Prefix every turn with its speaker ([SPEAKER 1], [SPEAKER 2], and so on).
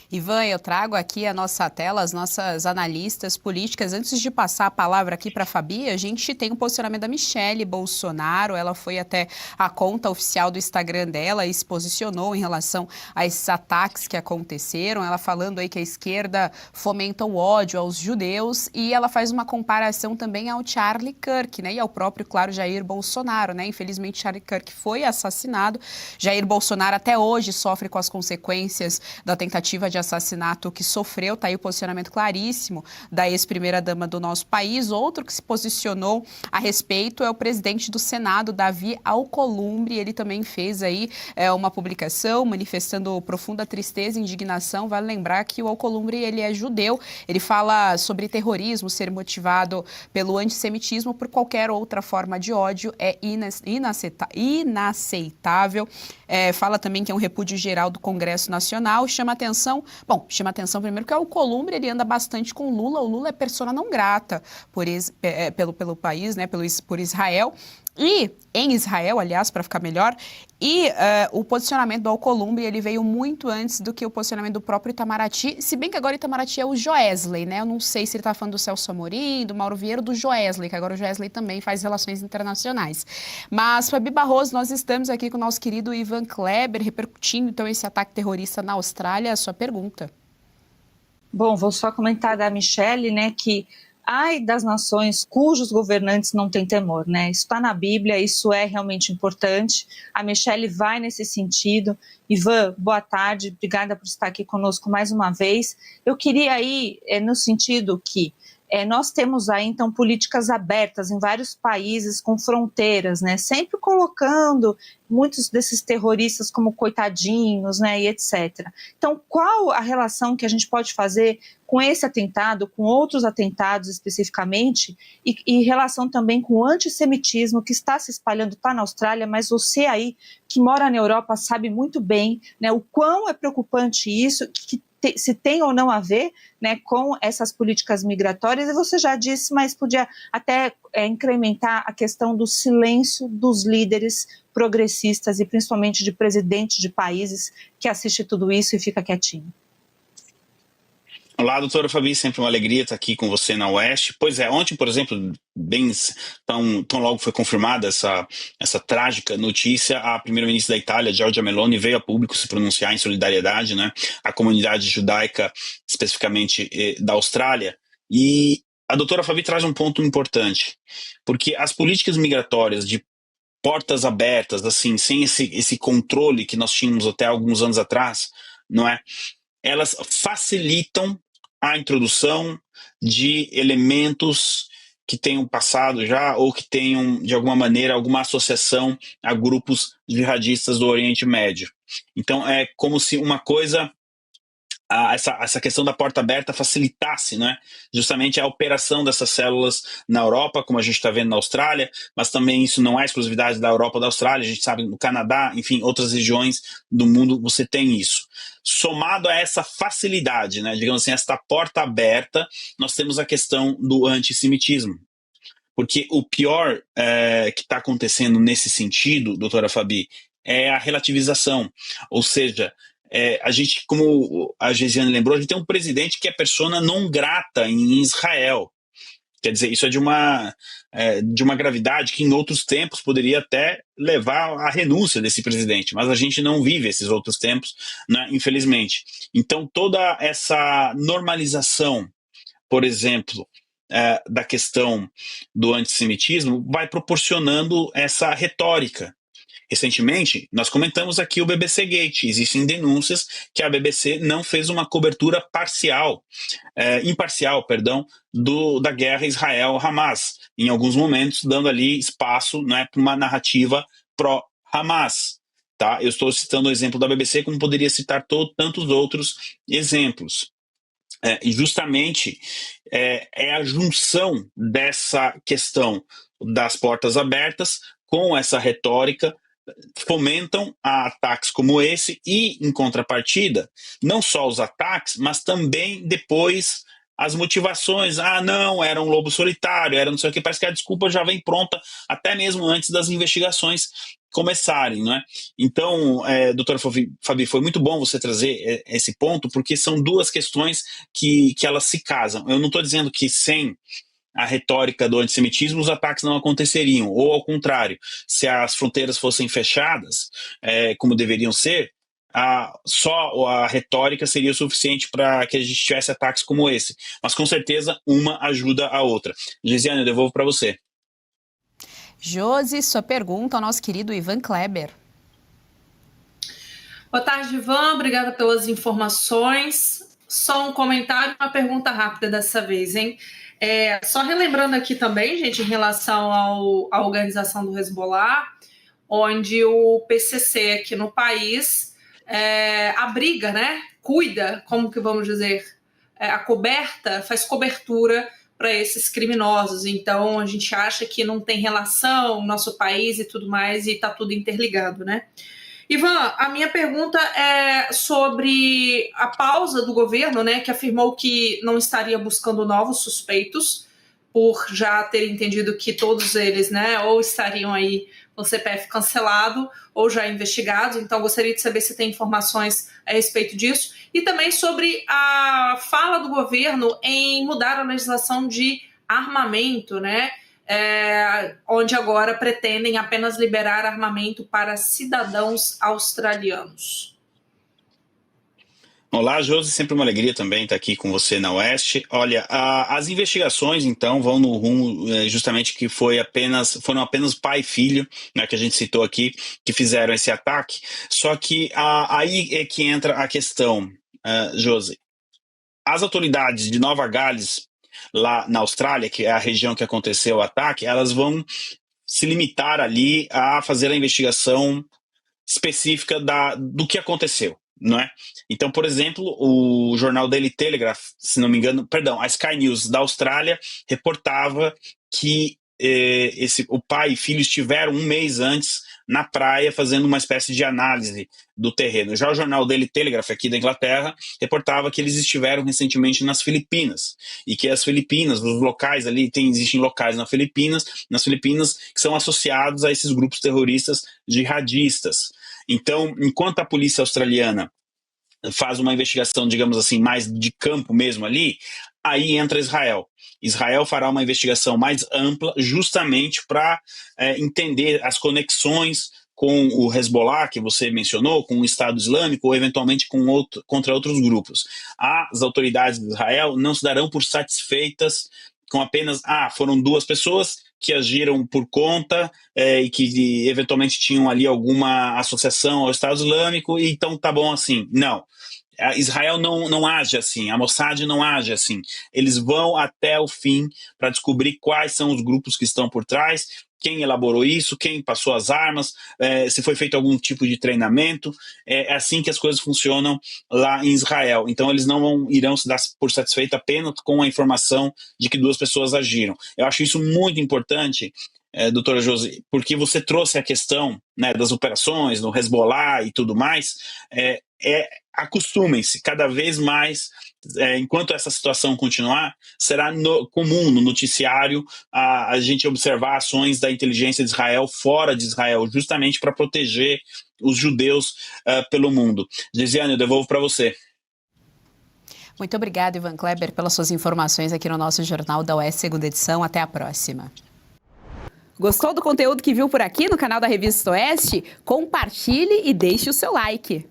[SPEAKER 1] Ivan, eu trago aqui a nossa tela, as nossas analistas políticas. Antes de passar a palavra aqui para a Fabi, a gente tem o posicionamento da Michelle Bolsonaro. Ela foi até a conta oficial do Instagram dela e se posicionou em relação a esses ataques que aconteceram. Ela falando aí que a esquerda fomenta o ódio aos judeus e ela faz uma comparação também ao Charlie Kirk, né? E ao próprio, claro, Jair Bolsonaro, né? Infelizmente, Charlie Kirk foi assassinado. Jair Bolsonaro até hoje sofre com as consequências da tentativa de assassinato que sofreu. Tá aí o posicionamento claríssimo da ex-primeira-dama do nosso país. Outro que se posicionou a respeito é o presidente do Senado, Davi Alcolumbre. Ele também fez aí uma publicação manifestando profunda tristeza e indignação. Vale lembrar que o Alcolumbre, ele é judeu. Ele fala sobre terrorismo ser motivado pelo antissemitismo, por qualquer outra forma de ódio é inaceitável. Fala também que é um repúdio geral do Congresso Nacional. Chama atenção primeiro que o Alcolumbre, ele anda bastante com Lula. O Lula é persona não grata pelo país, né, por Israel. E em Israel, aliás, para ficar melhor, o posicionamento do Alcolumbre, ele veio muito antes do que o posicionamento do próprio Itamaraty, se bem que agora o Itamaraty é o Joesley, né? Eu não sei se ele está falando do Celso Amorim, do Mauro Vieira, do Joesley, que agora o Joesley também faz relações internacionais. Mas, Fabi Barroso, nós estamos aqui com o nosso querido Ivan Kleber, repercutindo então esse ataque terrorista na Austrália. A sua pergunta.
[SPEAKER 2] Bom, vou só comentar da Michelle, né, que ai das nações cujos governantes não têm temor, né? Isso está na Bíblia, isso é realmente importante. A Michelle vai nesse sentido. Ivan, boa tarde, obrigada por estar aqui conosco mais uma vez. Eu queria ir no sentido que nós temos aí, então, políticas abertas em vários países com fronteiras, né? Sempre colocando muitos desses terroristas como coitadinhos, né? E etc. Então, qual a relação que a gente pode fazer com esse atentado, com outros atentados especificamente, e em relação também com o antissemitismo que está se espalhando, está na Austrália, mas você aí, que mora na Europa, sabe muito bem, né, o quão é preocupante isso, se tem ou não a ver, né, com essas políticas migratórias. E você já disse, mas podia até incrementar a questão do silêncio dos líderes progressistas e principalmente de presidentes de países que assiste tudo isso e fica quietinho.
[SPEAKER 3] Olá, doutora Fabi, sempre uma alegria estar aqui com você na Oeste. Pois é, ontem, por exemplo, tão logo foi confirmada essa trágica notícia, a primeira-ministra da Itália, Giorgia Meloni, veio a público se pronunciar em solidariedade, né, à comunidade judaica, especificamente da Austrália. E a doutora Fabi traz um ponto importante, porque as políticas migratórias de portas abertas, assim, sem esse controle que nós tínhamos até alguns anos atrás, não é? Elas facilitam a introdução de elementos que tenham passado já ou que tenham, de alguma maneira, alguma associação a grupos jihadistas do Oriente Médio. Então, é como se uma coisa, essa questão da porta aberta facilitasse, né, justamente a operação dessas células na Europa, como a gente está vendo na Austrália, mas também isso não é exclusividade da Europa ou da Austrália, a gente sabe no Canadá, enfim, outras regiões do mundo você tem isso. Somado a essa facilidade, né, digamos assim, esta porta aberta, nós temos a questão do antissemitismo. Porque o pior que está acontecendo nesse sentido, doutora Fabi, é a relativização. Ou seja, a gente, como a Gesiane lembrou, a gente tem um presidente que é persona non grata em Israel. Quer dizer, isso é de uma gravidade que em outros tempos poderia até levar à renúncia desse presidente, mas a gente não vive esses outros tempos, né, infelizmente. Então, toda essa normalização, por exemplo, da questão do antissemitismo, vai proporcionando essa retórica. Recentemente, nós comentamos aqui o BBC Gate. Existem denúncias que a BBC não fez uma cobertura imparcial, da guerra Israel-Hamas, em alguns momentos dando ali espaço, né, para uma narrativa pró-Hamas. Tá? Eu estou citando o exemplo da BBC, como poderia citar tantos outros exemplos. E justamente é a junção dessa questão das portas abertas com essa retórica fomentam ataques como esse e, em contrapartida, não só os ataques, mas também depois as motivações. Não, era um lobo solitário, era não sei o que, parece que a desculpa já vem pronta até mesmo antes das investigações começarem, não é? Então, doutora Fabi, foi muito bom você trazer esse ponto, porque são duas questões que elas se casam. Eu não estou dizendo que sem a retórica do antissemitismo, os ataques não aconteceriam, ou ao contrário, se as fronteiras fossem fechadas, como deveriam ser, só a retórica seria suficiente para que a gente tivesse ataques como esse. Mas com certeza uma ajuda a outra. Gisiane, eu devolvo para você.
[SPEAKER 1] Josi, sua pergunta ao nosso querido Ivan Kleber.
[SPEAKER 4] Boa tarde, Ivan. Obrigada pelas informações. Só um comentário e uma pergunta rápida dessa vez, hein? Só relembrando aqui também, gente, em relação à organização do Hezbollah, onde o PCC aqui no país abriga, né? Cuida, como que vamos dizer, faz cobertura para esses criminosos. Então, a gente acha que não tem relação nosso país e tudo mais, e está tudo interligado, né? Ivan, a minha pergunta é sobre a pausa do governo, né, que afirmou que não estaria buscando novos suspeitos, por já ter entendido que todos eles, né, ou estariam aí com o CPF cancelado ou já investigados. Então, gostaria de saber se tem informações a respeito disso. E também sobre a fala do governo em mudar a legislação de armamento, né, onde agora pretendem apenas liberar armamento para cidadãos australianos.
[SPEAKER 3] Olá, Josi, sempre uma alegria também estar aqui com você na Oeste. Olha, as investigações, então, vão no rumo justamente que foram apenas pai e filho, né, que a gente citou aqui, que fizeram esse ataque. Só que aí é que entra a questão, Josi. As autoridades de Nova Gales, lá na Austrália, que é a região que aconteceu o ataque, elas vão se limitar ali a fazer a investigação específica do que aconteceu, não é? Então, por exemplo, o jornal Daily Telegraph, se não me engano, a Sky News da Austrália reportava que o pai e filho estiveram um mês antes na praia fazendo uma espécie de análise do terreno. Já o jornal Daily Telegraph aqui da Inglaterra reportava que eles estiveram recentemente nas Filipinas e que as Filipinas, os locais ali, existem locais nas Filipinas que são associados a esses grupos terroristas jihadistas. Então, enquanto a polícia australiana faz uma investigação, digamos assim, mais de campo mesmo ali, aí entra Israel. Israel fará uma investigação mais ampla justamente para entender as conexões com o Hezbollah, que você mencionou, com o Estado Islâmico ou eventualmente contra outros grupos. As autoridades de Israel não se darão por satisfeitas com apenas, foram duas pessoas que agiram por conta e que eventualmente tinham ali alguma associação ao Estado Islâmico, e então tá bom assim. Não. Israel não age assim, a Mossad não age assim. Eles vão até o fim para descobrir quais são os grupos que estão por trás, quem elaborou isso, quem passou as armas, se foi feito algum tipo de treinamento. É assim que as coisas funcionam lá em Israel. Então eles não irão se dar por satisfeitos apenas com a informação de que duas pessoas agiram. Eu acho isso muito importante, doutora Josi, porque você trouxe a questão, né, das operações, no Hezbollah e tudo mais. Acostumem-se cada vez mais, enquanto essa situação continuar, será comum no noticiário a gente observar ações da inteligência de Israel fora de Israel, justamente para proteger os judeus pelo mundo. Gisiane, eu devolvo para você.
[SPEAKER 1] Muito obrigada, Ivan Kleber, pelas suas informações aqui no nosso Jornal da Oeste, segunda edição. Até a próxima. Gostou do conteúdo que viu por aqui no canal da Revista Oeste? Compartilhe e deixe o seu like.